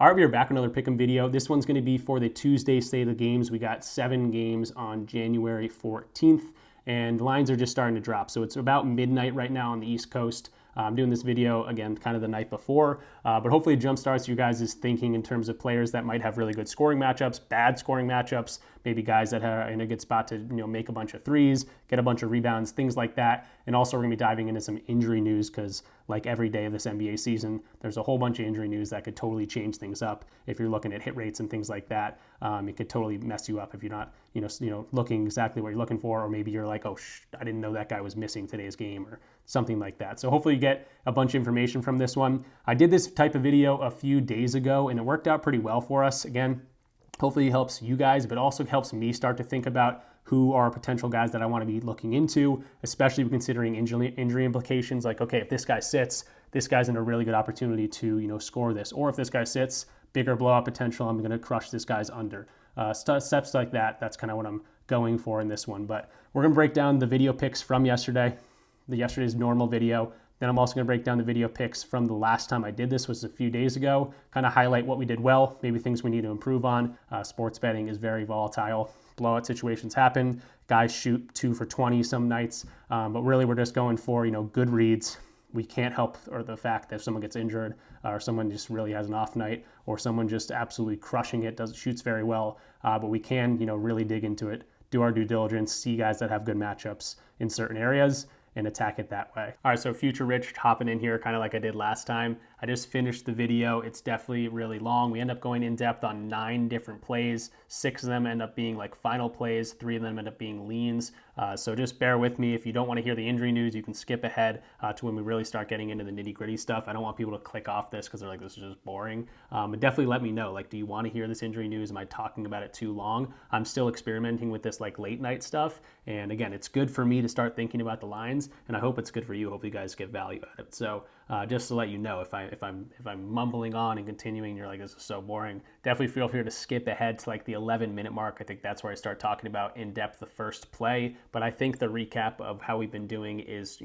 All right, we are back with another Pick'em video. This one's going to be for the Tuesday state of the games. We got 7 games on January 14th, and the lines are just starting to drop. So it's about midnight right now on the East Coast. I'm doing this video, again, kind of the night before, but hopefully it jumpstarts you guys' thinking in terms of players that might have really good scoring matchups, bad scoring matchups, maybe guys that are in a good spot to make a bunch of threes, get a bunch of rebounds, things like that. And also we're going to be diving into some injury news because like every day of this NBA season, there's a whole bunch of injury news that could totally change things up. If you're looking at hit rates and things like that, it could totally mess you up if you're not looking exactly what you're looking for, or maybe you're like, oh, I didn't know that guy was missing today's game or something like that. So hopefully you get a bunch of information from this one. I did this type of video a few days ago and it worked out pretty well for us. Again, hopefully it helps you guys, but also helps me start to think about who are potential guys that I want to be looking into, especially considering injury implications. Like, okay, if this guy sits, this guy's in a really good opportunity to score this. Or if this guy sits, bigger blowout potential, I'm going to crush this guy's under. Steps like that, that's kind of what I'm going for in this one. But we're going to break down the video picks from yesterday's normal video. Then I'm also going to break down the video picks from the last time I did this, was a few days ago, kind of highlight what we did well, maybe things we need to improve on. Sports betting is very volatile. Blowout situations happen. Guys shoot 2 for 20 some nights, but really we're just going for good reads. We can't help the fact that if someone gets injured or someone just really has an off night or someone just absolutely crushing it, shoots very well, but we can really dig into it, do our due diligence, see guys that have good matchups in certain areas, and attack it that way. All right, so Future Rich hopping in here kind of like I did last time. I just finished the video. It's definitely really long. We end up going in depth on 9 different plays. 6 of them end up being like final plays. 3 of them end up being leans. So just bear with me. If you don't want to hear the injury news, you can skip ahead to when we really start getting into the nitty gritty stuff. I don't want people to click off this because they're like, this is just boring. But definitely let me know. Like, do you want to hear this injury news? Am I talking about it too long? I'm still experimenting with this like late night stuff. And again, it's good for me to start thinking about the lines, and I hope it's good for you. Hopefully you guys get value out of it. So just to let you know, if I'm mumbling on and continuing, you're like, this is so boring, definitely feel free to skip ahead to like the 11-minute mark. I think that's where I start talking about in depth the first play. But I think the recap of how we've been doing is,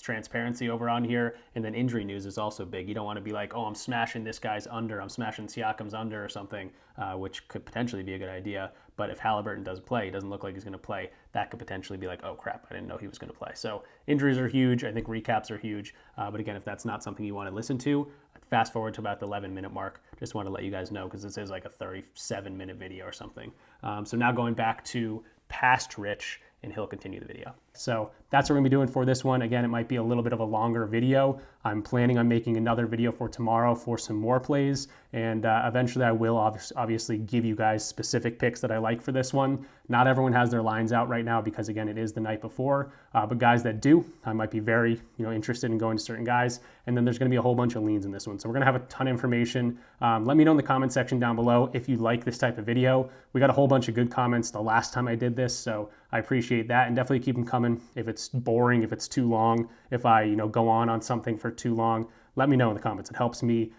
transparency over on here, and then injury news is also big. You don't want to be like, oh, I'm smashing this guy's under, I'm smashing Siakam's under or something, which could potentially be a good idea. But if Halliburton does play, he doesn't look like he's going to play, that could potentially be like, oh crap, I didn't know he was going to play. So injuries are huge. I think recaps are huge. But again, if that's not something you want to listen to, fast forward to about the 11-minute mark. Just want to let you guys know because this is like a 37-minute video or something. So now going back to past Rich, and he'll continue the video. So that's what we're gonna be doing for this one. Again, it might be a little bit of a longer video. I'm planning on making another video for tomorrow for some more plays, and eventually I will obviously give you guys specific picks that I like for this one. Not everyone has their lines out right now because again, it is the night before, but guys that do, I might be very interested in going to certain guys, and then there's gonna be a whole bunch of leans in this one. So we're gonna have a ton of information. Let me know in the comment section down below if you like this type of video. We got a whole bunch of good comments the last time I did this, so I appreciate that, and definitely keep them coming. If it's boring, if it's too long, if I go on something for too long, let me know in the comments. It helps me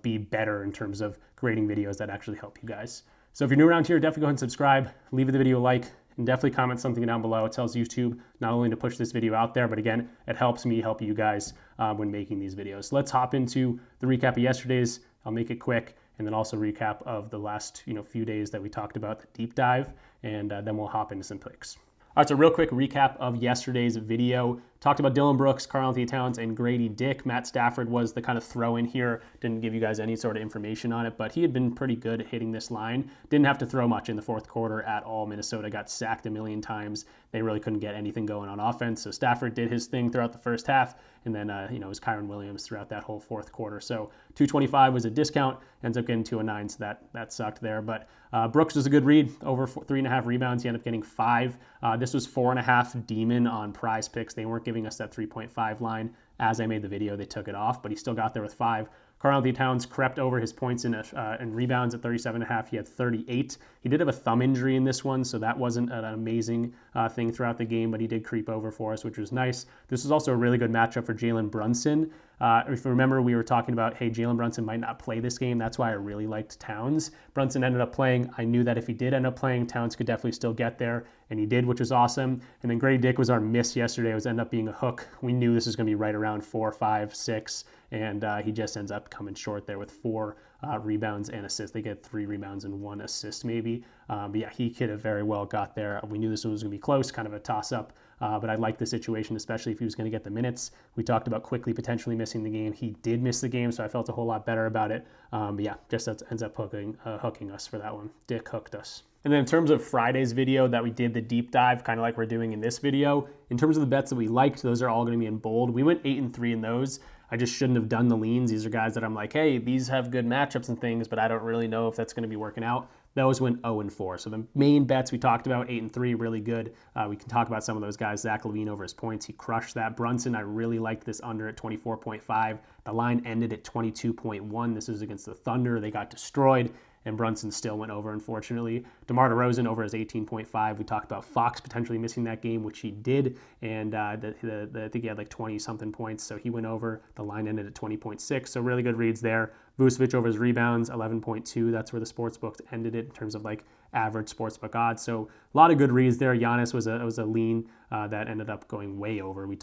be better in terms of creating videos that actually help you guys. So if you're new around here, definitely go ahead and subscribe, leave the video a like, and definitely comment something down below. It tells YouTube not only to push this video out there, but again, it helps me help you guys when making these videos. So let's hop into the recap of yesterday's. I'll make it quick, and then also recap of the last few days that we talked about, the deep dive, and then we'll hop into some picks. All right, so real quick recap of yesterday's video. Talked about Dylan Brooks, Karl-Anthony Towns, and Grady Dick. Matt Stafford was the kind of throw in here. Didn't give you guys any sort of information on it, but he had been pretty good at hitting this line. Didn't have to throw much in the fourth quarter at all. Minnesota got sacked a million times. They really couldn't get anything going on offense. So Stafford did his thing throughout the first half, and then it was Kyron Williams throughout that whole fourth quarter. So 225 was a discount. Ends up getting 209, so that sucked there. But Brooks was a good read, over 3.5 rebounds. He ended up getting 5. This was 4.5 demon on PrizePicks. They weren't giving us that 3.5 line. As I made the video, they took it off, but he still got there with 5. Karl-Anthony Towns crept over his points and rebounds at 37.5. He had 38. He did have a thumb injury in this one, so that wasn't an amazing thing throughout the game, but he did creep over for us, which was nice. This was also a really good matchup for Jalen Brunson. If you remember, we were talking about, hey, Jalen Brunson might not play this game. That's why I really liked Towns. Brunson ended up playing. I knew that if he did end up playing, Towns could definitely still get there, and he did, which was awesome. And then Grady Dick was our miss yesterday. It was ended up being a hook. We knew this was going to be right around 4, 5, 6, and he just ends up coming short there with 4 rebounds and assists. They get 3 rebounds and 1 assist maybe. But yeah, he could have very well got there. We knew this one was going to be close, kind of a toss-up. But I like the situation, especially if he was going to get the minutes. We talked about quickly potentially missing the game. He did miss the game, so I felt a whole lot better about it. But yeah, just ends up hooking us for that one. Dick hooked us. And then in terms of Friday's video that we did the deep dive, kind of like we're doing in this video, in terms of the bets that we liked, those are all going to be in bold. We went 8-3 in those. I just shouldn't have done the leans. These are guys that I'm like, hey, these have good matchups and things, but I don't really know if that's going to be working out. Those went 0-4. So the main bets we talked about, 8-3, really good. We can talk about some of those guys. Zach LaVine over his points. He crushed that. Brunson, I really liked this under at 24.5. The line ended at 22.1. This was against the Thunder. They got destroyed, and Brunson still went over, unfortunately. DeMar DeRozan over his 18.5. We talked about Fox potentially missing that game, which he did, and I think he had like 20-something points, so he went over. The line ended at 20.6, so really good reads there. Vucevic over his rebounds, 11.2. That's where the sportsbooks ended it in terms of like average sportsbook odds. So a lot of good reads there. Giannis was a lean that ended up going way over. We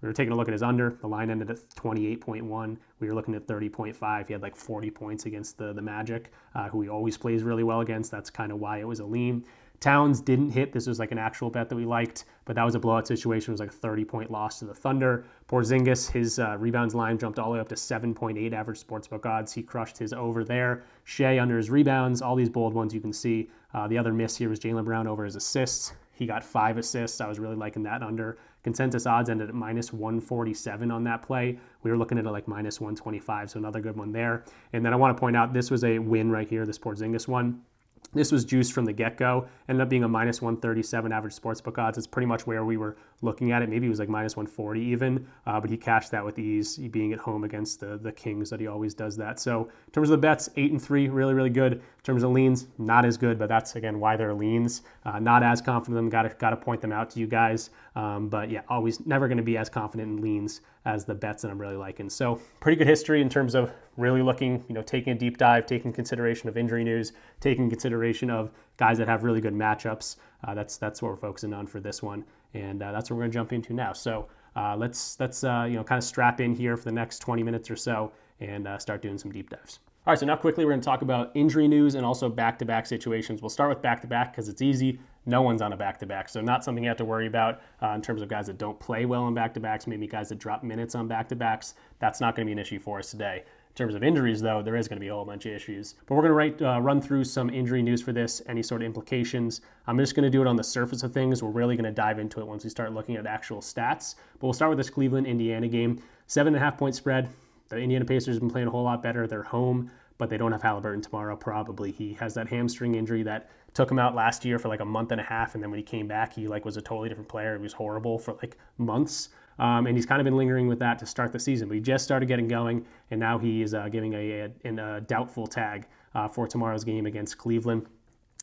were taking a look at his under. The line ended at 28.1. We were looking at 30.5. He had like 40 points against the Magic, who he always plays really well against. That's kind of why it was a lean. Towns didn't hit. This was like an actual bet that we liked, but that was a blowout situation. It was like a 30-point loss to the Thunder. Porzingis, his rebounds line jumped all the way up to 7.8 average sportsbook odds. He crushed his over there. Shea under his rebounds, all these bold ones you can see. The other miss here was Jaylen Brown over his assists. He got 5 assists. I was really liking that under. Consensus odds ended at minus 147 on that play. We were looking at like minus 125, so another good one there. And then I want to point out, this was a win right here, this Porzingis one. This was juiced from the get-go. Ended up being a minus 137 average sportsbook odds. It's pretty much where we were looking at it. Maybe it was like minus 140 even, but he cashed that with ease, being at home against the Kings that he always does that. So in terms of the bets, 8-3, really, really good. In terms of leans, not as good, but that's, again, why they're leans. Not as confident in them. Got to point them out to you guys. But yeah, always never going to be as confident in leans as the bets that I'm really liking. So pretty good history in terms of really looking, taking a deep dive, taking consideration of injury news, taking consideration of guys that have really good matchups. That's what we're focusing on for this one, and that's what we're going to jump into now. So let's kind of strap in here for the next 20 minutes or so and start doing some deep dives. All right, so now quickly we're going to talk about injury news and also back-to-back situations. We'll start with back-to-back because it's easy. No one's on a back-to-back, so not something you have to worry about in terms of guys that don't play well on back-to-backs, maybe guys that drop minutes on back-to-backs. That's not going to be an issue for us today. In terms of injuries, though, there is going to be a whole bunch of issues. But we're going to run through some injury news for this, any sort of implications. I'm just going to do it on the surface of things. We're really going to dive into it once we start looking at actual stats. But we'll start with this Cleveland-Indiana game. 7.5-point spread. The Indiana Pacers have been playing a whole lot better. They're home, but they don't have Halliburton tomorrow, probably. He has that hamstring injury that took him out last year for like a month and a half, and then when he came back, he was a totally different player. He was horrible for like months. And he's kind of been lingering with that to start the season. But he just started getting going, and now he is giving a doubtful tag for tomorrow's game against Cleveland.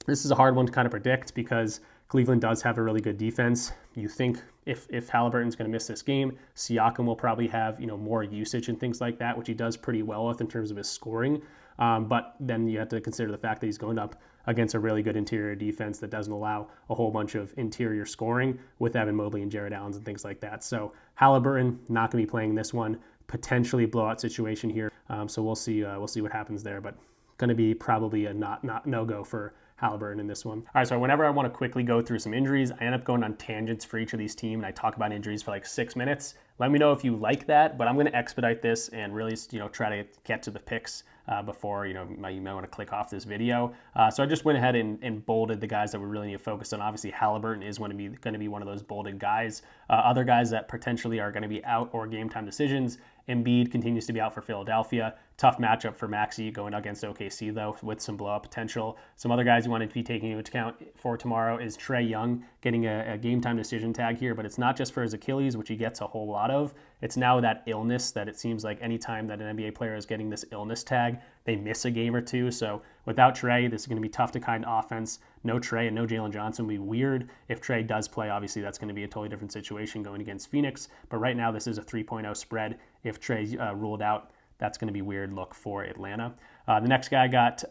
This is a hard one to kind of predict because Cleveland does have a really good defense. You think if Halliburton's going to miss this game, Siakam will probably have more usage and things like that, which he does pretty well with in terms of his scoring. But then you have to consider the fact that he's going up against a really good interior defense that doesn't allow a whole bunch of interior scoring with Evan Mobley and Jared Allen and things like that. So Halliburton not going to be playing this one. Potentially blowout situation here. So we'll see what happens there. But going to be probably a no-go for Halliburton in this one. All right, so whenever I want to quickly go through some injuries, I end up going on tangents for each of these teams, and I talk about injuries for like 6 minutes. Let me know if you like that, but I'm going to expedite this and really, try to get to the picks before, you might want to click off this video. So I just went ahead and bolded the guys that we really need to focus on. Obviously, Halliburton is going to be one of those bolded guys. Other guys that potentially are going to be out or game time decisions. Embiid continues to be out for Philadelphia. Tough matchup for Maxey going against OKC, though, with some blowout potential. Some other guys you want to be taking into account for tomorrow is Trae Young getting a game time decision tag here, but it's not just for his Achilles, which he gets a whole lot of. It's now that illness that it seems like anytime that an NBA player is getting this illness tag, they miss a game or two. So without Trae, this is going to be tough to kind of offense. no Trae and no Jalen Johnson would be weird. If Trae does play, obviously that's going to be a totally different situation going against Phoenix. But right now, this is a 3.0 spread. If Trae ruled out, that's going to be weird look for Atlanta. The next guy I got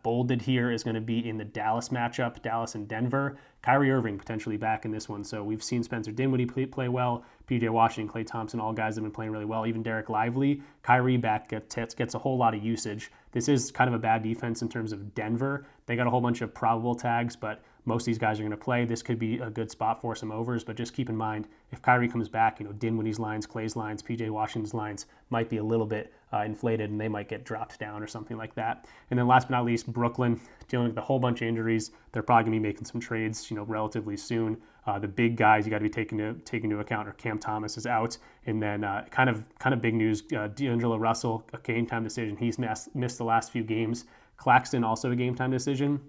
bolded here is going to be in the Dallas matchup, Dallas and Denver. Kyrie Irving potentially back in this one. So we've seen Spencer Dinwiddie play well, PJ Washington, Klay Thompson, all guys have been playing really well. Even Derek Lively, Kyrie back gets a whole lot of usage. This is kind of a bad defense in terms of Denver. They got a whole bunch of probable tags, but most of these guys are going to play. This could be a good spot for some overs, but just keep in mind, if Kyrie comes back, Dinwiddie's lines, Klay's lines, PJ Washington's lines might be a little bit inflated and they might get dropped down or something like that. And then last but not least, Brooklyn, dealing with a whole bunch of injuries. They're probably going to be making some trades, relatively soon. The big guys you got to be taking into account are Cam Thomas is out, and then kind of big news, D'Angelo Russell, a game time decision. He's missed the last few games. Claxton also a game time decision.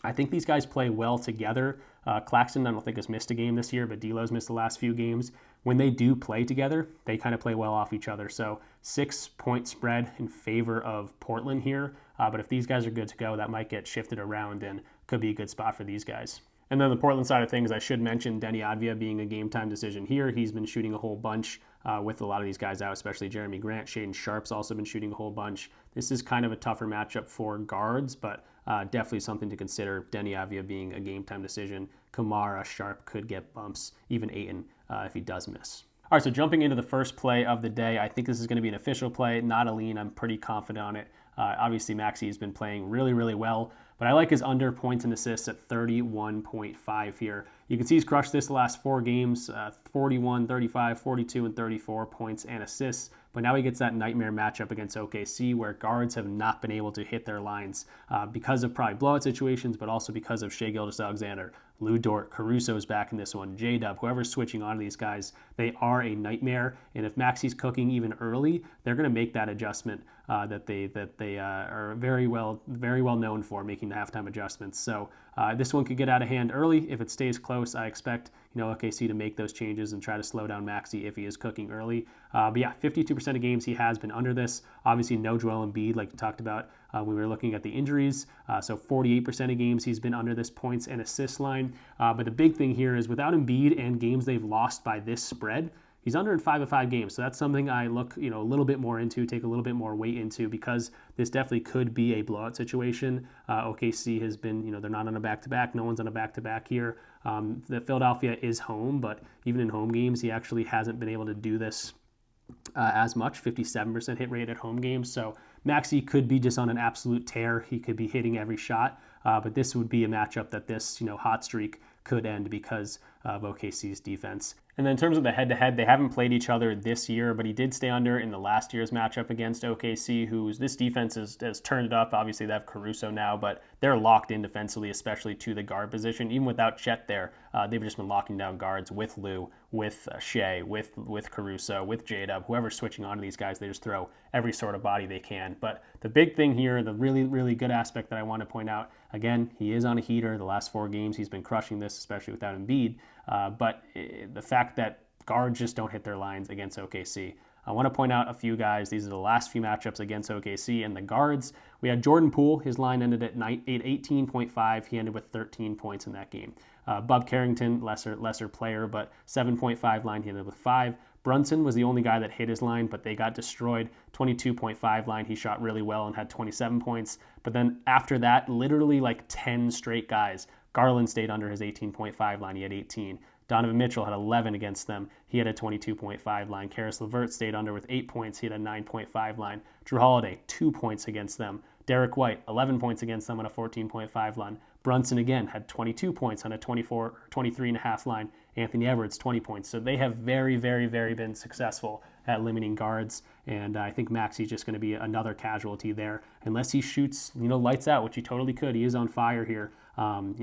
I think these guys play well together. Claxton, I don't think has missed a game this year, but D'Lo's missed the last few games. When they do play together, they kind of play well off each other. So 6-point spread in favor of Portland here. But if these guys are good to go, that might get shifted around and could be a good spot for these guys. And then the Portland side of things, I should mention Denny Advia being a game time decision here. He's been shooting a whole bunch with a lot of these guys out, especially Jeremy Grant. Shaedon Sharp's also been shooting a whole bunch. This is kind of a tougher matchup for guards, but definitely something to consider. Denny Advia being a game time decision. Kamara, Sharp could get bumps, even Ayton if he does miss. All right, so jumping into the first play of the day, I think this is going to be an official play, not a lean. I'm pretty confident on it. Obviously, Maxey has been playing really, really well, but I like his under points and assists at 31.5 here. You can see he's crushed this the last 4 games, 41, 35, 42, and 34 points and assists. But now he gets that nightmare matchup against OKC where guards have not been able to hit their lines because of probably blowout situations, but also because of Shai Gilgeous-Alexander, Lou Dort, Caruso's back in this one, J-Dub, whoever's switching on to these guys, they are a nightmare. And if Maxey's cooking even early, they're going to make that adjustment that they are very well known for, making the halftime adjustments. So this one could get out of hand early. If it stays close, I expect OKC to make those changes and try to slow down Maxey if he is cooking early. But yeah, 52% of games he has been under this. Obviously, no Joel Embiid, like we talked about when we were looking at the injuries. So 48% of games he's been under this points and assist line. But the big thing here is without Embiid and games they've lost by this spread, he's under in 5 of 5 games. So that's something I look, a little bit more into, take a little bit more weight into, because this definitely could be a blowout situation. OKC has been, they're not on a back-to-back. No one's on a back-to-back here. The Philadelphia is home, but even in home games, he actually hasn't been able to do this as much, 57% hit rate at home games. So Maxey could be just on an absolute tear. He could be hitting every shot, but this would be a matchup that this, hot streak could end because of OKC's defense. And then in terms of the head-to-head, they haven't played each other this year, but he did stay under in the last year's matchup against OKC, whose this defense has turned it up. Obviously, they have Caruso now, but they're locked in defensively, especially to the guard position. Even without Chet there, they've just been locking down guards with Lou, with Shea, with Caruso, with J-Dub. Whoever's switching on to these guys, they just throw every sort of body they can. But the big thing here, the really, really good aspect that I want to point out, again, he is on a heater. The last 4 games, he's been crushing this, especially without Embiid. But the fact that guards just don't hit their lines against OKC. I want to point out a few guys. These are the last few matchups against OKC. And the guards, we had Jordan Poole. His line ended at 18.5. He ended with 13 points in that game. Bob Carrington, lesser player, but 7.5 line. He ended with 5. Brunson was the only guy that hit his line, but they got destroyed. 22.5 line. He shot really well and had 27 points. But then after that, literally like 10 straight guys. Garland stayed under his 18.5 line. He had 18. Donovan Mitchell had 11 against them. He had a 22.5 line. Karis LeVert stayed under with 8 points. He had a 9.5 line. Drew Holiday, 2 points against them. Derek White, 11 points against them on a 14.5 line. Brunson again had 22 points on a 23.5 line. Anthony Edwards, 20 points. So they have very, very, very been successful at limiting guards. And I think Maxey's just going to be another casualty there. Unless he shoots, lights out, which he totally could. He is on fire here. I'm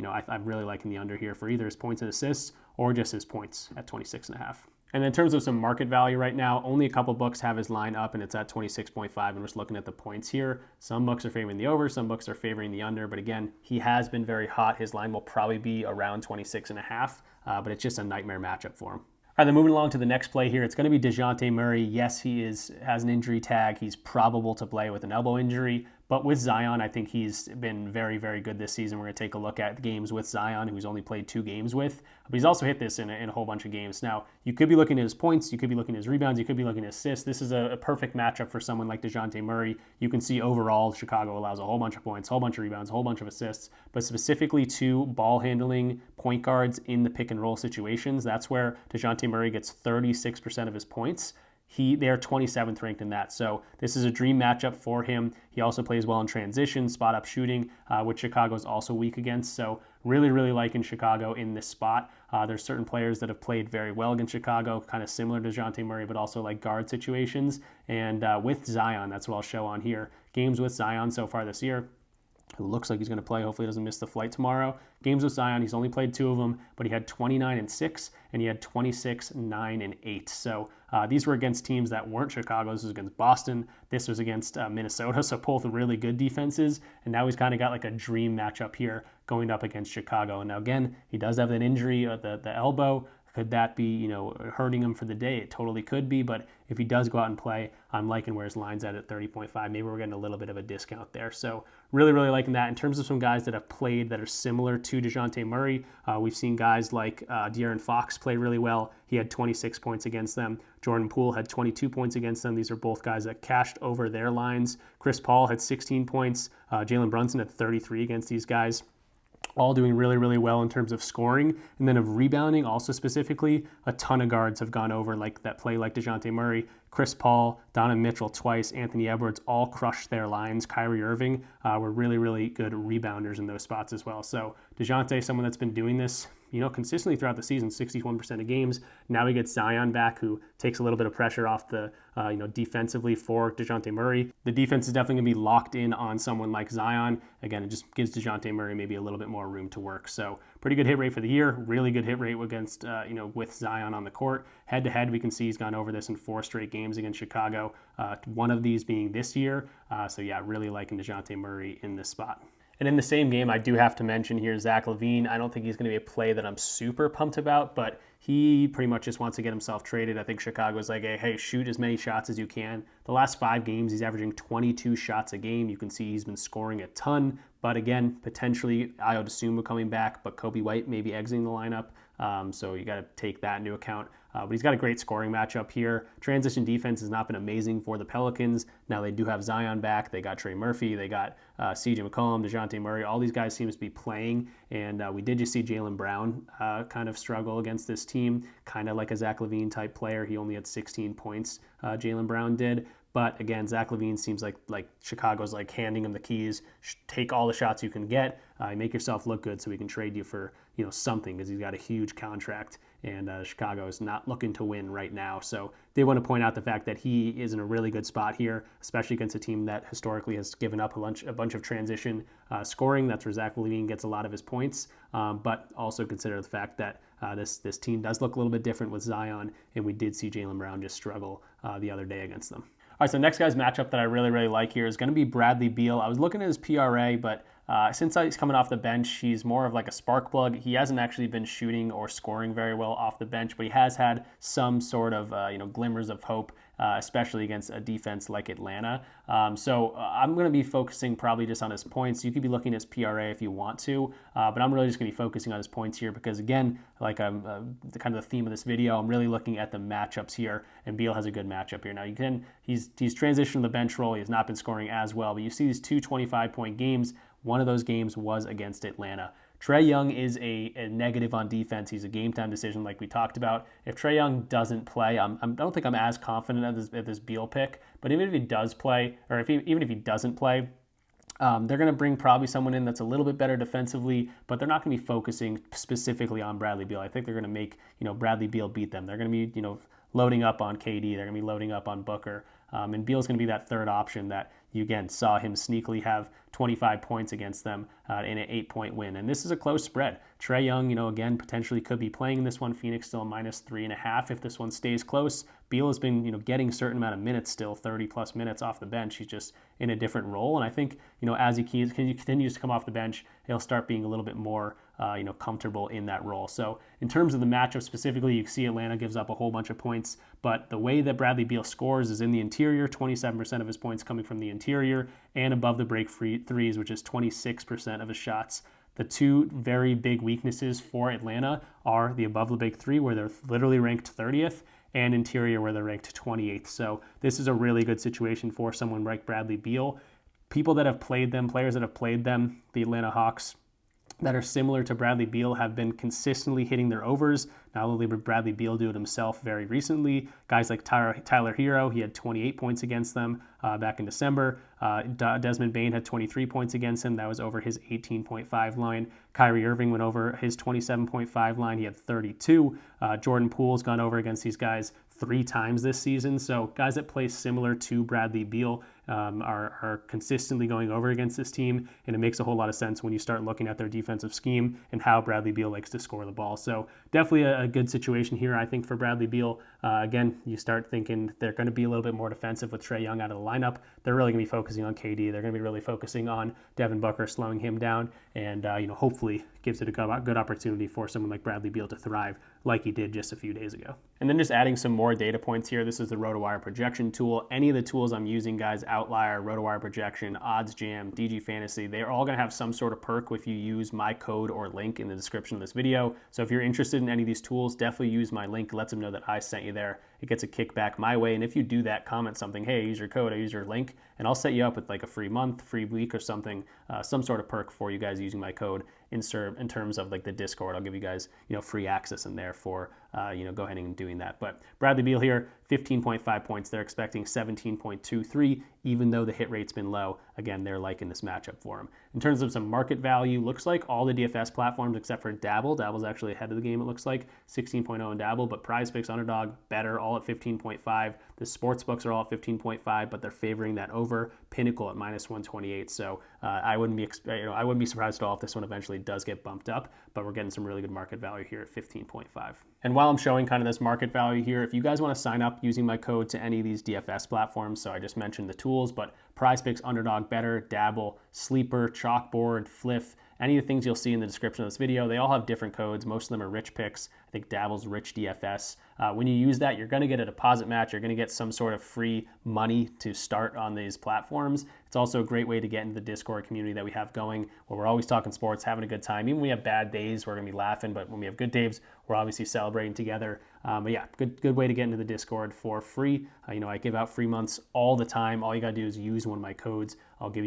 really liking the under here for either his points and assists or just his points at 26.5. And in terms of some market value right now, only a couple books have his line up and it's at 26.5. And we're just looking at the points here. Some books are favoring the over, some books are favoring the under. But again, he has been very hot. His line will probably be around 26.5, but it's just a nightmare matchup for him. All right, then moving along to the next play here. It's going to be DeJounte Murray. Yes, he has an injury tag. He's probable to play with an elbow injury, But with Zion, I think he's been very, very good this season. We're going to take a look at the games with Zion, who's only played 2 games with. But he's also hit this in a whole bunch of games. Now, you could be looking at his points. You could be looking at his rebounds. You could be looking at assists. This is a perfect matchup for someone like DeJounte Murray. You can see overall, Chicago allows a whole bunch of points, a whole bunch of rebounds, a whole bunch of assists. But specifically to ball handling point guards in the pick and roll situations, that's where DeJounte Murray gets 36% of his points. They are 27th ranked in that. So this is a dream matchup for him. He also plays well in transition, spot up shooting, which Chicago is also weak against. So really, really liking Chicago in this spot. There's certain players that have played very well against Chicago, kind of similar to DeJounte Murray, but also like guard situations. And with Zion, that's what I'll show on here. Games with Zion so far this year. Who looks like he's going to play. Hopefully he doesn't miss the flight tomorrow. Games with Zion, he's only played 2 of them, but he had 29-6, and he had 26-9-8. So these were against teams that weren't Chicago. This was against Boston. This was against Minnesota, so both really good defenses. And now he's kind of got like a dream matchup here going up against Chicago. And now again, he does have that injury at the elbow. Could that be, hurting him for the day? It totally could be, but if he does go out and play, I'm liking where his line's at 30.5. Maybe we're getting a little bit of a discount there. So really, really liking that. In terms of some guys that have played that are similar to DeJounte Murray, we've seen guys like De'Aaron Fox play really well. He had 26 points against them. Jordan Poole had 22 points against them. These are both guys that cashed over their lines. Chris Paul had 16 points. Jalen Brunson had 33 against these guys. All doing really, really well in terms of scoring. And then of rebounding, also specifically, a ton of guards have gone over like that play like DeJounte Murray. Chris Paul, Donovan Mitchell twice, Anthony Edwards all crushed their lines. Kyrie Irving were really, really good rebounders in those spots as well. So DeJounte, someone that's been doing this, consistently throughout the season, 61% of games. Now he gets Zion back, who takes a little bit of pressure off the, defensively for DeJounte Murray. The defense is definitely going to be locked in on someone like Zion. Again, it just gives DeJounte Murray maybe a little bit more room to work. So pretty good hit rate for the year. Really good hit rate against, with Zion on the court. Head to head, we can see he's gone over this in 4 straight games against Chicago. One of these being this year. So yeah, really liking DeJounte Murray in this spot. And in the same game, I do have to mention here Zach LaVine. I don't think he's going to be a play that I'm super pumped about, but he pretty much just wants to get himself traded. I think Chicago's like, hey, shoot as many shots as you can. The last 5 games, he's averaging 22 shots a game. You can see he's been scoring a ton. But again, potentially Ayo Dosunmu coming back, but Kobe White maybe exiting the lineup. So you got to take that into account. But he's got a great scoring matchup here. Transition defense has not been amazing for the Pelicans. Now they do have Zion back. They got Trey Murphy. They got CJ McCollum, DeJounte Murray. All these guys seem to be playing. And we did just see Jaylen Brown kind of struggle against this team, kind of like a Zach LaVine type player. He only had 16 points, Jaylen Brown did. But again, Zach LaVine seems like Chicago's like handing him the keys. Take all the shots you can get. Make yourself look good so we can trade you for something, because he's got a huge contract. And Chicago is not looking to win right now. So they want to point out the fact that he is in a really good spot here, especially against a team that historically has given up a bunch of transition scoring. That's where Zach LaVine gets a lot of his points. But also consider the fact that this team does look a little bit different with Zion, and we did see Jaylen Brown just struggle the other day against them. All right, so next guy's matchup that I really, really like here is going to be Bradley Beal. I was looking at his PRA, but since he's coming off the bench, he's more of like a spark plug. He hasn't actually been shooting or scoring very well off the bench, but he has had some sort of glimmers of hope, especially against a defense like Atlanta. So I'm going to be focusing probably just on his points. You could be looking at his PRA if you want to, but I'm really just going to be focusing on his points here because, again, like I'm the kind of the theme of this video, I'm really looking at the matchups here, and Beal has a good matchup here. Now, he's transitioned to the bench role. He has not been scoring as well, but you see these 2 25-point games. One of those games was against Atlanta. Trae Young is a negative on defense. He's a game-time decision like we talked about. If Trae Young doesn't play, I don't think I'm as confident at this Beal pick, but even if he does play, or even if he doesn't play, they're going to bring probably someone in that's a little bit better defensively, but they're not going to be focusing specifically on Bradley Beal. I think they're going to make Bradley Beal beat them. They're going to be loading up on KD. They're going to be loading up on Booker. And Beal's going to be that third option that you, again, saw him sneakily have 25 points against them in an 8-point win. And this is a close spread. Trae Young, again, potentially could be playing in this one. Phoenix still -3.5 if this one stays close. Beal has been, getting a certain amount of minutes still, 30-plus minutes off the bench. He's just in a different role. And I think, as he continues to come off the bench, he'll start being a little bit more, comfortable in that role. So in terms of the matchup specifically, you see Atlanta gives up a whole bunch of points, but the way that Bradley Beal scores is in the interior, 27% of his points coming from the interior. interior, and above the break threes, which is 26% of his shots. The two very big weaknesses for Atlanta are the above the big three, where they're literally ranked 30th, and interior, where they're ranked 28th. So this is a really good situation for someone like Bradley Beal. People that have played them, players that have played them, the Atlanta Hawks, that are similar to Bradley Beal have been consistently hitting their overs. Not only did Bradley Beal do it himself very recently, guys like Tyler Hero, he had 28 points against them back in December. Desmond Bane had 23 points against him. That was over his 18.5 line. Kyrie Irving went over his 27.5 line. He had 32. Jordan Poole's gone over against these guys 3 times this season. So guys that play similar to Bradley Beal are consistently going over against this team, and it makes a whole lot of sense when you start looking at their defensive scheme and how Bradley Beal likes to score the ball. So definitely a good situation here, I think, for Bradley Beal. Again, you start thinking they're going to be a little bit more defensive with Trae Young out of the lineup. They're really going to be focusing on KD. They're going to be really focusing on Devin Booker, slowing him down, and hopefully gives it a good opportunity for someone like Bradley Beal to thrive like he did just a few days ago. And then just adding some more data points here. This is the RotoWire projection tool. Any of the tools I'm using, guys, Outlier, RotoWire projection, Odds Jam, DG Fantasy, they're all going to have some sort of perk if you use my code or link in the description of this video. So if you're interested in any of these tools, definitely use my link. It lets them know that I sent you there. It gets a kickback my way. And if you do that, comment something, hey, use your code, I use your link, and I'll set you up with like a free month, free week or something, some sort of perk for you guys using my code in terms of like the Discord. I'll give you guys, free access in there for, go ahead and doing that. But Bradley Beal here, 15.5 points. They're expecting 17.23, even though the hit rate's been low. Again, they're liking this matchup for him. In terms of some market value, looks like all the DFS platforms except for Dabble. Dabble's actually ahead of the game, it looks like, 16.0 in Dabble, but PrizePicks, Underdog, Betr, all at 15.5. The Sportsbooks are all at 15.5, but they're favoring that over. Pinnacle at -128. So I wouldn't be surprised at all if this one eventually does get bumped up, but we're getting some really good market value here at 15.5. And while I'm showing kind of this market value here, if you guys want to sign up using my code to any of these DFS platforms, so I just mentioned the tools, but PrizePicks, Underdog, Betr, Dabble, Sleeper, Chalkboard, Fliff, any of the things you'll see in the description of this video, they all have different codes. Most of them are RichPicks. I think Dabble's Rich DFS. When you use that, you're going to get a deposit match. You're going to get some sort of free money to start on these platforms. It's also a great way to get into the Discord community that we have going, where we're always talking sports, having a good time. Even when we have bad days, we're going to be laughing, but when we have good days, we're obviously celebrating together. But yeah, good way to get into the Discord for free. I give out free months all the time. All you got to do is use one of my codes. I'll go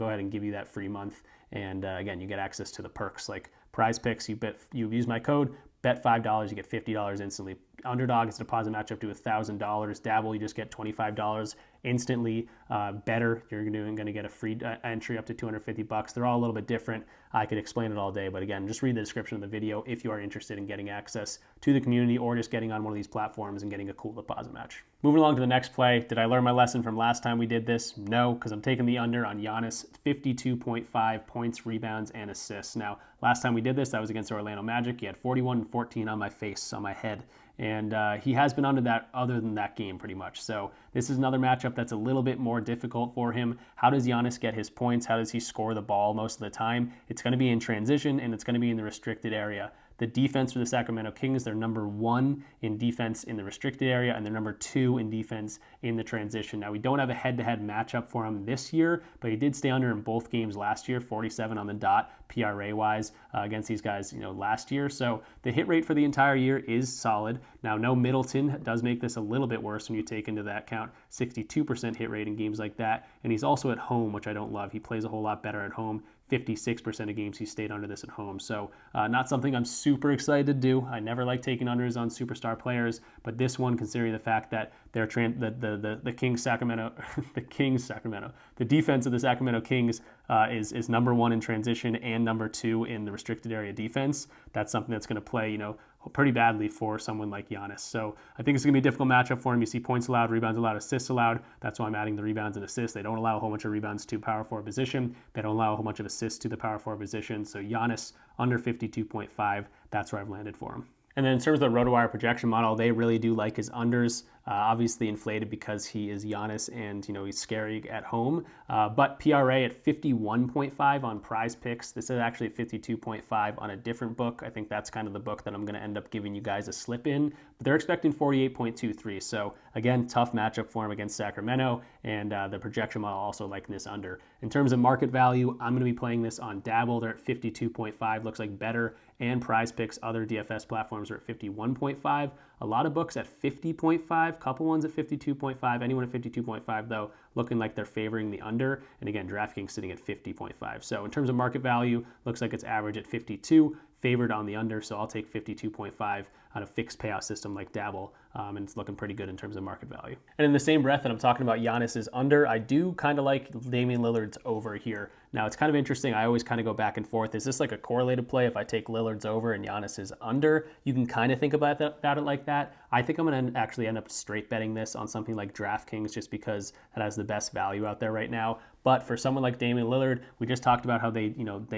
ahead and give you that free month. And again, you get access to the perks like PrizePicks. You use my code, bet $5, you get $50 instantly. Underdog is a deposit match up to $1,000. Dabble, you just get $25 instantly. Betr, you're going to get a free entry up to $250. They're all a little bit different. I could explain it all day, but again, just read the description of the video if you are interested in getting access to the community or just getting on one of these platforms and getting a cool deposit match. Moving along to the next play. Did I learn my lesson from last time we did this? No, because I'm taking the under on Giannis, 52.5 points, rebounds, and assists. Now, last time we did this, that was against Orlando Magic. He had 41 and 14 on my face, on my head. And he has been under that other than that game pretty much. So this is another matchup that's a little bit more difficult for him. How does Giannis get his points? How does he score the ball most of the time? It's going to be in transition, and it's going to be in the restricted area. The defense for the Sacramento Kings, they're number 1 in defense in the restricted area, and they're number 2 in defense in the transition. Now, we don't have a head-to-head matchup for him this year, but he did stay under in both games last year, 47 on the dot, PRA-wise, against these guys, last year. So the hit rate for the entire year is solid. Now, no Middleton does make this a little bit worse when you take into that count 62% hit rate in games like that, and he's also at home, which I don't love. He plays a whole lot better at home. 56% of games he stayed under this at home. So not something I'm super excited to do. I never like taking unders on superstar players, but this one, considering the fact that they're the Kings Sacramento, the defense of the Sacramento Kings is number 1 in transition and number 2 in the restricted area defense. That's something that's going to play, pretty badly for someone like Giannis. So I think it's going to be a difficult matchup for him. You see points allowed, rebounds allowed, assists allowed. That's why I'm adding the rebounds and assists. They don't allow a whole bunch of rebounds to power forward position. They don't allow a whole bunch of assists to the power forward position. So Giannis under 52.5, that's where I've landed for him. And then in terms of the RotoWire projection model, they really do like his unders. Obviously inflated because he is Giannis and he's scary at home. But PRA at 51.5 on PrizePicks. This is actually 52.5 on a different book. I think that's kind of the book that I'm going to end up giving you guys a slip in. But they're expecting 48.23. So again, tough matchup for him against Sacramento. And the projection model also liking this under. In terms of market value, I'm going to be playing this on Dabble. They're at 52.5. Looks like Betr and PrizePicks, other DFS platforms, are at 51.5. A lot of books at 50.5, couple ones at 52.5. Anyone at 52.5, though, looking like they're favoring the under. And again, DraftKings sitting at 50.5. So in terms of market value, looks like it's average at 52, favored on the under. So I'll take 52.5 on a fixed payout system like Dabble. And it's looking pretty good in terms of market value. And in the same breath that I'm talking about Giannis's under, I do kind of like Damian Lillard's over here. Now, it's kind of interesting. I always kind of go back and forth. Is this like a correlated play? If I take Lillard's over and Giannis's under, you can kind of think about it like that. I think I'm going to actually end up straight betting this on something like DraftKings just because that has the best value out there right now. But for someone like Damian Lillard, we just talked about how they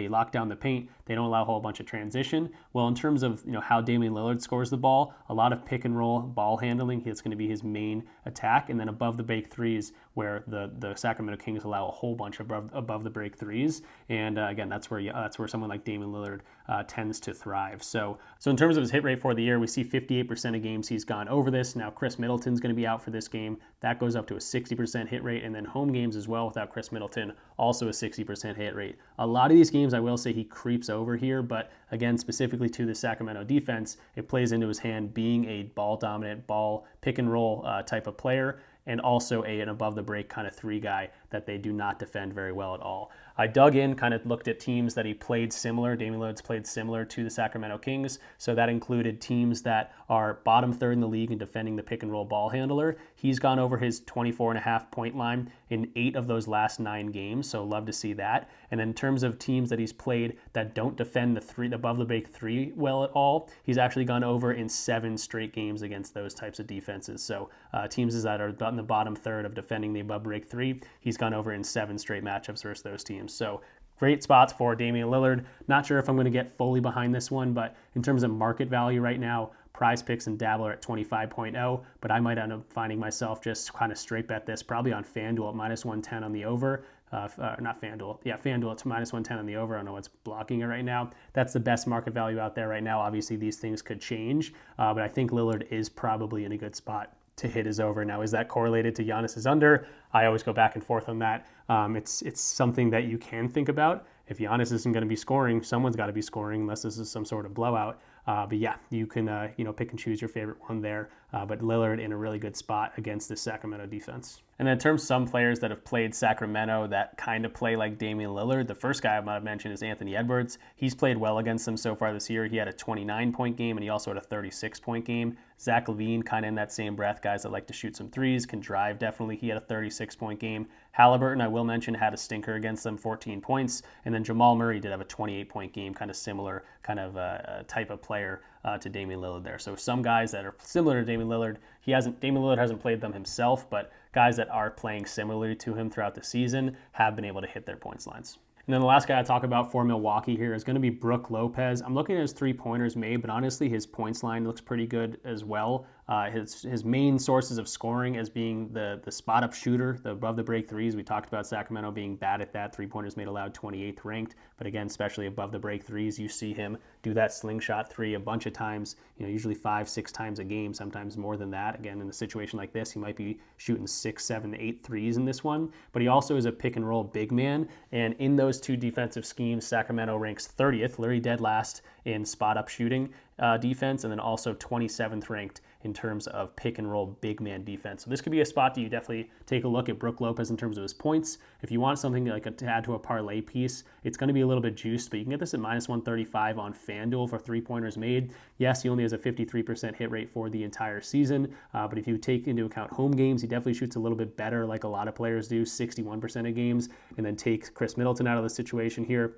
lock down the paint. They don't allow a whole bunch of transition. Well, in terms of how Damian Lillard scores the ball, a lot of pick and roll ball handling. It's going to be his main attack, and then above the break threes, where the Sacramento Kings allow a whole bunch of above the break threes. And again, that's where someone like Damian Lillard tends to thrive. So in terms of his hit rate for the year, we see 58% of games he's gone over this. Now Chris Middleton's going to be out for this game. That goes up to a 60% hit rate, and then home games as well without Chris Middleton, also a 60% hit rate. A lot of these games, I will say, he creeps over here, but again, specifically to the Sacramento defense, it plays into his hand being a ball dominant, ball pick and roll type of player, and also an above the break kind of three guy that they do not defend very well at all. I dug in, kind of looked at teams that he played similar. Damian Lillard's played similar to the Sacramento Kings. So that included teams that are bottom third in the league in defending the pick and roll ball handler. He's gone over his 24.5 point line in 8 of those last 9 games. So love to see that. And in terms of teams that he's played that don't defend the above the break three well at all, he's actually gone over in 7 straight games against those types of defenses. So teams that are in the bottom third of defending the above break three, he's gone over in 7 straight matchups versus those teams. So great spots for Damian Lillard. Not sure if I'm going to get fully behind this one, but in terms of market value right now, PrizePicks and Dabble are at 25.0, but I might end up finding myself just kind of straight bet this, probably on FanDuel at minus 110 on the over. Not FanDuel. Yeah, FanDuel at minus 110 on the over. I don't know what's blocking it right now. That's the best market value out there right now. Obviously, these things could change, but I think Lillard is probably in a good spot to hit his over. Now, is that correlated to Giannis's under? I always go back and forth on that. It's something that you can think about. If Giannis isn't going to be scoring, someone's got to be scoring unless this is some sort of blowout. But yeah, you can pick and choose your favorite one there. But Lillard in a really good spot against the Sacramento defense. And in terms of some players that have played Sacramento that kind of play like Damian Lillard, the first guy I might have mentioned is Anthony Edwards. He's played well against them so far this year. He had a 29-point game, and he also had a 36-point game. Zach LaVine, kind of in that same breath, guys that like to shoot some threes, can drive definitely. He had a 36-point game. Halliburton, I will mention, had a stinker against them, 14 points. And then Jamal Murray did have a 28-point game, kind of similar kind of type of player to Damian Lillard there. So some guys that are similar to Damian Lillard, Damian Lillard hasn't played them himself, but guys that are playing similarly to him throughout the season have been able to hit their points lines. And then the last guy I talk about for Milwaukee here is going to be Brook Lopez. I'm looking at his 3-pointers made, but honestly, his points line looks pretty good as well. His main sources of scoring as being the spot-up shooter, the above-the-break threes. We talked about Sacramento being bad at that. 3-pointers made allowed 28th ranked. But again, especially above-the-break threes, you see him do that slingshot three a bunch of times, usually 5-6 times a game, sometimes more than that. Again, in a situation like this, he might be shooting 6, 7, 8 threes in this one. But he also is a pick-and-roll big man. And in those two defensive schemes, Sacramento ranks 30th, literally dead last in spot-up shooting defense, and then also 27th ranked in terms of pick and roll big man defense. So this could be a spot that you definitely take a look at Brook Lopez in terms of his points. If you want something like to add to a parlay piece, it's going to be a little bit juiced, but you can get this at minus 135 on FanDuel for 3-pointers made. Yes, he only has a 53% hit rate for the entire season, but if you take into account home games, he definitely shoots a little bit better like a lot of players do, 61% of games, and then take Chris Middleton out of the situation here.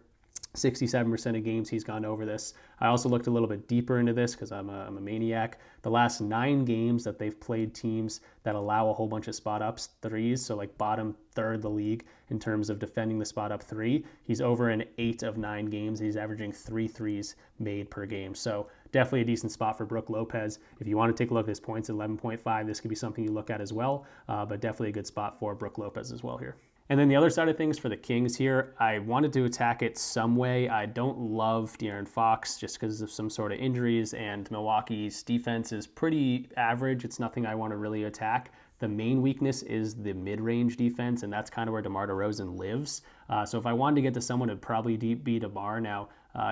67% of games he's gone over this. I also looked a little bit deeper into this because I'm a maniac. The last 9 games that they've played teams that allow a whole bunch of spot ups threes, so like bottom third of the league in terms of defending the spot up 3, he's over in 8 of 9 games. He's averaging 3 threes made per game. So definitely a decent spot for Brook Lopez. If you want to take a look at his points at 11.5, this could be something you look at as well, but definitely a good spot for Brook Lopez as well here. And then the other side of things for the Kings here, I wanted to attack it some way. I don't love De'Aaron Fox just because of some sort of injuries, and Milwaukee's defense is pretty average. It's nothing I want to really attack. The main weakness is the mid-range defense, and that's kind of where DeMar DeRozan lives. So if I wanted to get to someone, it'd probably be DeMar. Now,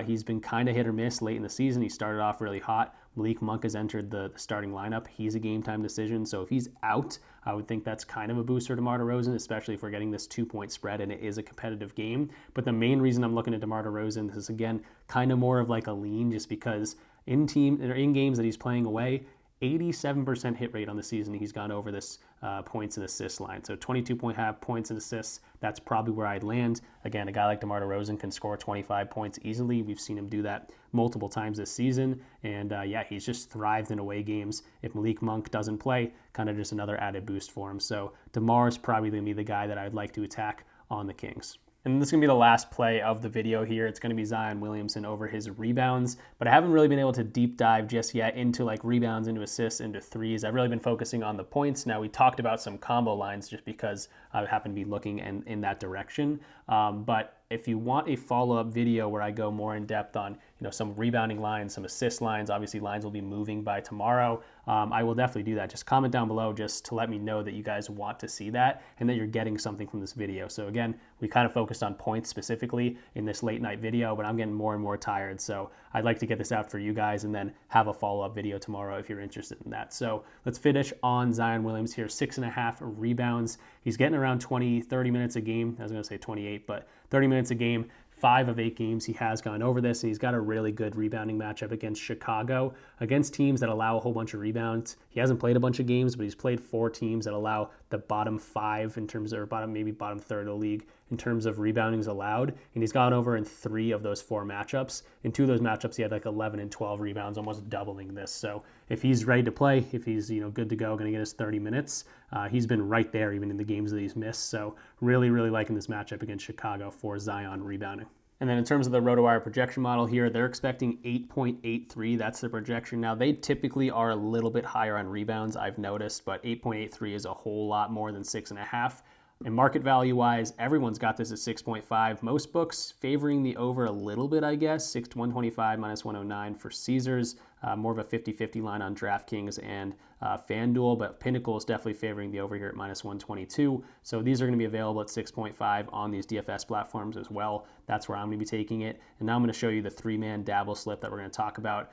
he's been kind of hit or miss late in the season. He started off really hot. Malik Monk has entered the starting lineup. He's a game-time decision, so if he's out, I would think that's kind of a booster to DeMar DeRozan, especially if we're getting this 2-point spread and it is a competitive game. But the main reason I'm looking at DeMar DeRozan is, again, kind of more of like a lean, just because in games that he's playing away, 87% hit rate on the season. He's gone over this points and assists line. So 22.5 points and assists, that's probably where I'd land. Again, a guy like DeMar DeRozan can score 25 points easily. We've seen him do that multiple times this season. And yeah, he's just thrived in away games. If Malik Monk doesn't play, kind of just another added boost for him. So DeMar is probably going to be the guy that I'd like to attack on the Kings. And this is going to be the last play of the video here. It's going to be Zion Williamson over his rebounds, but I haven't really been able to deep dive just yet into like rebounds, into assists, into threes. I've really been focusing on the points. Now, we talked about some combo lines just because I happen to be looking in that direction. But if you want a follow-up video where I go more in depth on some rebounding lines, some assist lines, obviously lines will be moving by tomorrow, I will definitely do that. Just comment down below just to let me know that you guys want to see that and that you're getting something from this video. So again, we kind of focused on points specifically in this late night video, but I'm getting more and more tired. So I'd like to get this out for you guys and then have a follow-up video tomorrow if you're interested in that. So let's finish on Zion Williams here. 6.5 rebounds. He's getting around 30 minutes a game. I was going to say 28, but 30 minutes a game. 5 of 8 games he has gone over this, and he's got a really good rebounding matchup against Chicago, against teams that allow a whole bunch of rebounds. He hasn't played a bunch of games, but he's played 4 teams that allow the bottom 5 in terms of, or maybe bottom third of the league in terms of reboundings allowed, and he's gone over in 3 of those 4 matchups. In 2 of those matchups, he had like 11 and 12 rebounds, almost doubling this. So if he's ready to play, if he's good to go, going to get his 30 minutes, he's been right there even in the games that he's missed. So really, really liking this matchup against Chicago for Zion rebounding. And then in terms of the RotoWire projection model here, they're expecting 8.83. That's the projection. Now, they typically are a little bit higher on rebounds, I've noticed, but 8.83 is a whole lot more than 6.5. And market value-wise, everyone's got this at 6.5. Most books favoring the over a little bit, I guess. 125 minus 109 for Caesars. More of a 50-50 line on DraftKings and FanDuel, but Pinnacle is definitely favoring the over here at minus 122. So these are going to be available at 6.5 on these DFS platforms as well. That's where I'm going to be taking it. And now I'm going to show you the 3-man Dabble slip that we're going to talk about,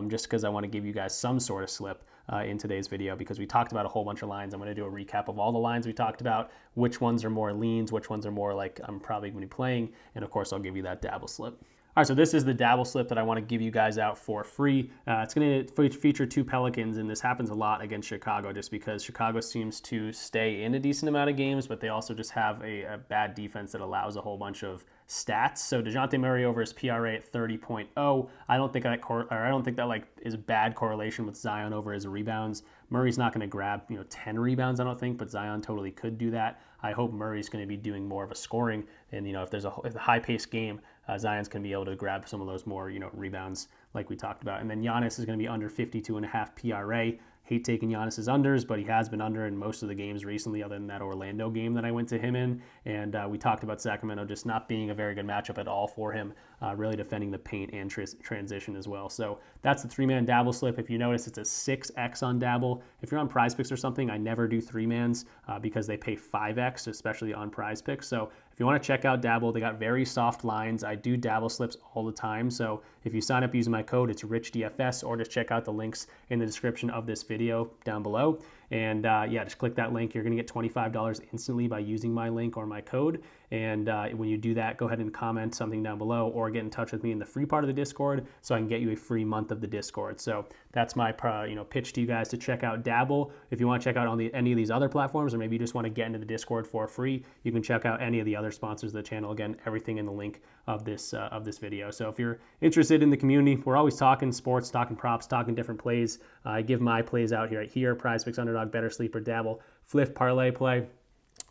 just because I want to give you guys some sort of slip in today's video, because we talked about a whole bunch of lines. I'm going to do a recap of all the lines we talked about, which ones are more leans, which ones are more like I'm probably going to be playing, and of course I'll give you that Dabble slip. All right, so this is the Dabble slip that I want to give you guys out for free. It's going to feature 2 Pelicans, and this happens a lot against Chicago just because Chicago seems to stay in a decent amount of games, but they also just have a bad defense that allows a whole bunch of stats. So DeJounte Murray over his PRA at 30.0. I don't think that like is a bad correlation with Zion over his rebounds. Murray's not going to grab 10 rebounds, I don't think, but Zion totally could do that. I hope Murray's going to be doing more of a scoring, and if there's a high-paced game, Zion's going to be able to grab some of those more rebounds like we talked about. And then Giannis is going to be under 52.5 PRA. Hate taking Giannis's unders, but he has been under in most of the games recently, other than that Orlando game that I went to him in. And we talked about Sacramento just not being a very good matchup at all for him, really defending the paint and transition as well. So that's the 3-man Dabble slip. If you notice, it's a 6x on Dabble. If you're on PrizePicks or something, I never do 3-mans because they pay 5x, especially on PrizePicks. So if you want to check out Dabble, they got very soft lines. I do Dabble slips all the time. So if you sign up using my code, it's RichDFS, or just check out the links in the description of this video down below. And yeah, just click that link. You're going to get $25 instantly by using my link or my code. And when you do that, go ahead and comment something down below or get in touch with me in the free part of the Discord so I can get you a free month of the Discord. So that's my pitch to you guys to check out Dabble. If you want to check out on any of these other platforms, or maybe you just want to get into the Discord for free, you can check out any of the other sponsors of the channel. Again, everything in the link of this video. So if you're interested in the community, we're always talking sports, talking props, talking different plays. I give my plays out here, PrizePicks, Underdog, Betr, Sleeper, Dabble, Flip, Parlay play,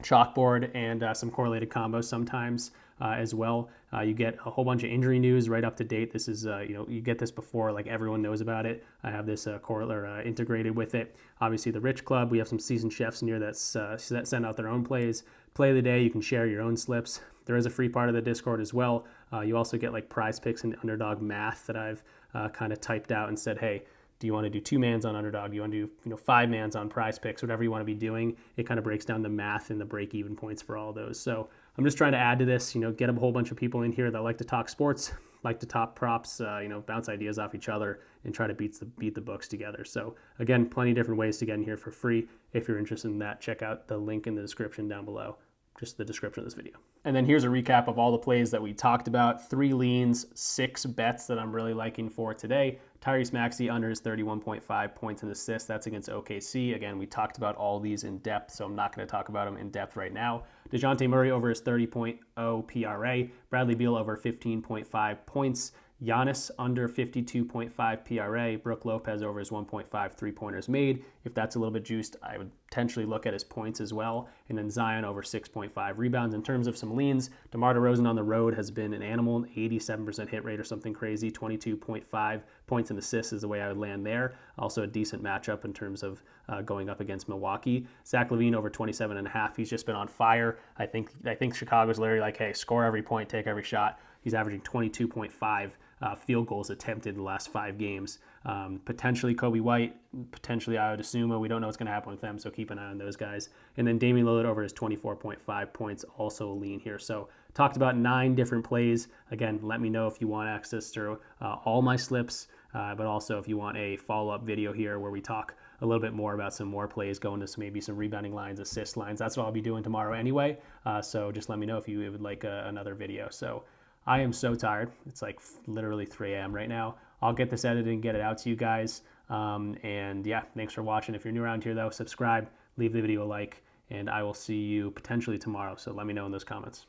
Chalkboard, and some correlated combos sometimes as well. You get a whole bunch of injury news right up to date. This is, you get this before like everyone knows about it. I have this integrated with it. Obviously the RichClub, we have some seasoned chefs in here that send out their own plays. Play of the day, you can share your own slips. There is a free part of the Discord as well. You also get like PrizePicks and Underdog math that I've kind of typed out and said, hey, do you want to do 2-mans on Underdog? Do you want to do 5-mans on PrizePicks? Whatever you want to be doing, it kind of breaks down the math and the break-even points for all those. So I'm just trying to add to this, get a whole bunch of people in here that like to talk sports, like to talk props, bounce ideas off each other and try to beat the books together. So again, plenty of different ways to get in here for free. If you're interested in that, check out the link in the description down below. Just the description of this video. And then here's a recap of all the plays that we talked about. 3 leans, 6 bets that I'm really liking for today. Tyrese Maxey under his 31.5 points and assists. That's against OKC. Again, we talked about all these in depth, so I'm not going to talk about them in depth right now. DeJounte Murray over his 30.0 PRA. Bradley Beal over 15.5 points. Giannis under 52.5 PRA. Brook Lopez over his 1.5 3-pointers made. If that's a little bit juiced, I would potentially look at his points as well. And then Zion over 6.5 rebounds. In terms of some leans, DeMar DeRozan on the road has been an animal, 87% hit rate or something crazy. 22.5 points and assists is the way I would land there. Also a decent matchup in terms of going up against Milwaukee. Zach LaVine over 27.5. He's just been on fire. I think Chicago's literally like, hey, score every point, take every shot. He's averaging 22.5 field goals attempted in the last 5 games. Potentially Kobe White, potentially Ayo Dosunmu. We don't know what's going to happen with them, so keep an eye on those guys. And then Damian Lillard over his 24.5 points, also a lean here. So talked about 9 different plays. Again, let me know if you want access to all my slips, but also if you want a follow-up video here where we talk a little bit more about some more plays, going to maybe some rebounding lines, assist lines. That's what I'll be doing tomorrow anyway. So just let me know if you would like another video. So I am so tired. It's like literally 3 a.m. right now. I'll get this edited and get it out to you guys. And yeah, thanks for watching. If you're new around here though, subscribe, leave the video a like, and I will see you potentially tomorrow. So let me know in those comments.